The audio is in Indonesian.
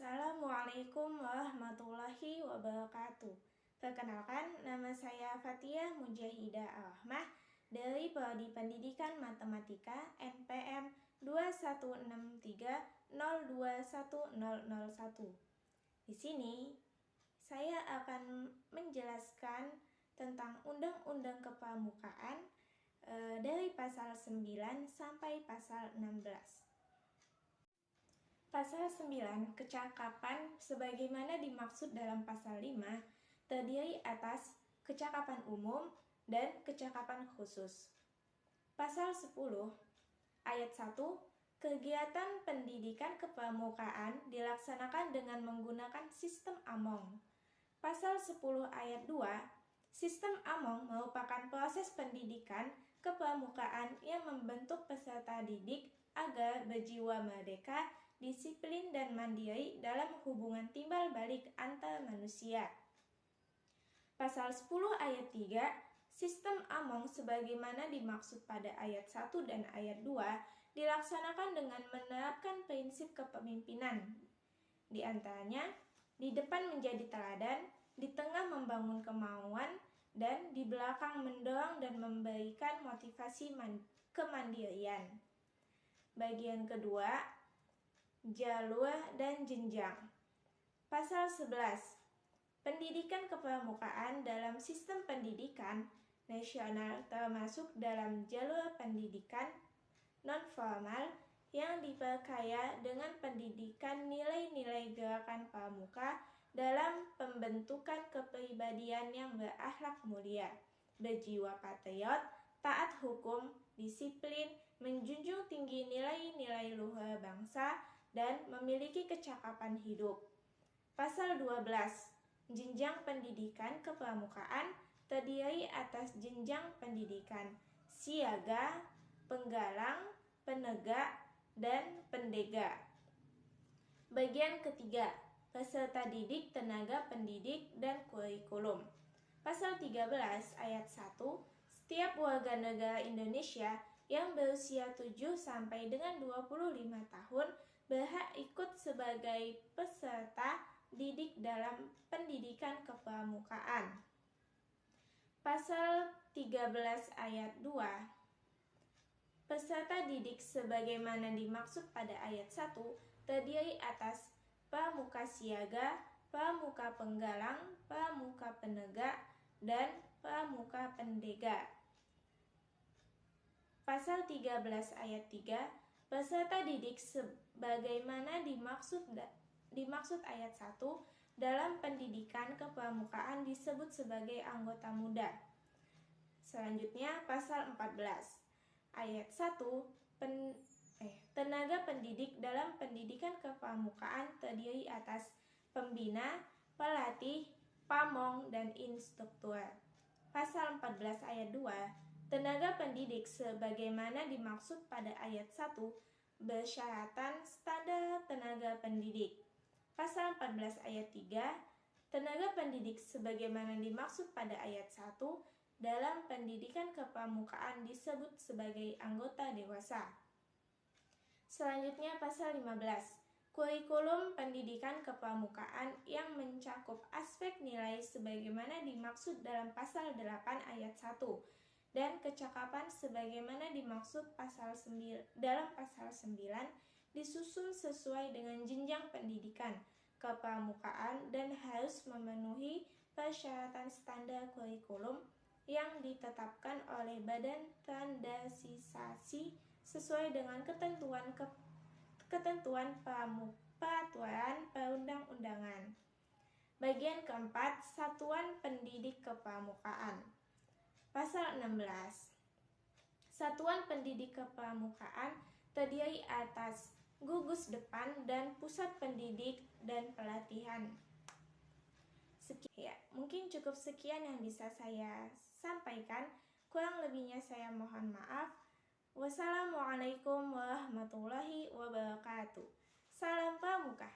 Assalamualaikum warahmatullahi wabarakatuh. Perkenalkan, nama saya Fathia Mujahidah Rahmah dari Prodi Pendidikan Matematika NPM 216302101. Di sini saya akan menjelaskan tentang Undang-Undang Kepramukaan dari pasal 9 sampai pasal 16. Pasal 9, kecakapan sebagaimana dimaksud dalam pasal 5, terdiri atas kecakapan umum dan kecakapan khusus. Pasal 10, ayat 1, kegiatan pendidikan kepramukaan dilaksanakan dengan menggunakan sistem AMONG. Pasal 10 ayat 2, sistem AMONG merupakan proses pendidikan kepramukaan yang membentuk peserta didik agar berjiwa merdeka, disiplin dan mandiri dalam hubungan timbal balik antar manusia. Pasal 10 ayat 3, sistem AMONG sebagaimana dimaksud pada ayat 1 dan ayat 2 dilaksanakan dengan menerapkan prinsip kepemimpinan. Di antaranya, di depan menjadi teladan, di tengah membangun kemauan, dan di belakang mendorong dan memberikan motivasi kemandirian. Bagian kedua, jalur dan jenjang. Pasal 11, pendidikan kepramukaan dalam sistem pendidikan nasional termasuk dalam jalur pendidikan non-formal yang diperkaya dengan pendidikan nilai-nilai gerakan pramuka dalam pembentukan kepribadian yang berakhlak mulia, berjiwa patriot, taat hukum, disiplin, menjunjung tinggi nilai-nilai luhur bangsa, dan memiliki kecakapan hidup. Pasal 12, jenjang pendidikan kepramukaan terdiri atas jenjang pendidikan siaga, penggalang, penegak, dan pendega. Bagian ketiga, peserta didik, tenaga pendidik, dan kurikulum. Pasal 13 ayat 1, setiap warga negara Indonesia yang berusia 7 sampai dengan 25 tahun berhak ikut sebagai peserta didik dalam pendidikan kepramukaan. Pasal 13 ayat 2, peserta didik sebagaimana dimaksud pada ayat 1 terdiri atas pramuka siaga, pramuka penggalang, pramuka penegak, dan pramuka pendega. Pasal 13 ayat 3, peserta didik sebagaimana dimaksud ayat 1 dalam pendidikan kepramukaan disebut sebagai anggota muda. Selanjutnya pasal 14 ayat 1, tenaga pendidik dalam pendidikan kepramukaan terdiri atas pembina, pelatih, pamong, dan instruktur. Pasal 14 ayat 2, tenaga pendidik sebagaimana dimaksud pada ayat 1 bersyaratan standar tenaga pendidik. Pasal 14 ayat 3, tenaga pendidik sebagaimana dimaksud pada ayat 1 dalam pendidikan kepramukaan disebut sebagai anggota dewasa. Selanjutnya pasal 15, kurikulum pendidikan kepramukaan yang mencakup aspek nilai sebagaimana dimaksud dalam pasal 8 ayat 1 dan kecakapan sebagaimana dimaksud dalam pasal 9 disusun sesuai dengan jenjang pendidikan kepramukaan dan harus memenuhi persyaratan standar kurikulum yang ditetapkan oleh Badan Standarisasi sesuai dengan ketentuan peraturan perundang-undangan. Bagian keempat, satuan pendidik kepramukaan. Pasal 16, satuan pendidik kepramukaan terdiri atas gugus depan dan pusat pendidik dan pelatihan. Mungkin cukup sekian yang bisa saya sampaikan. Kurang lebihnya saya mohon maaf. Wassalamualaikum warahmatullahi wabarakatuh. Salam Pramuka.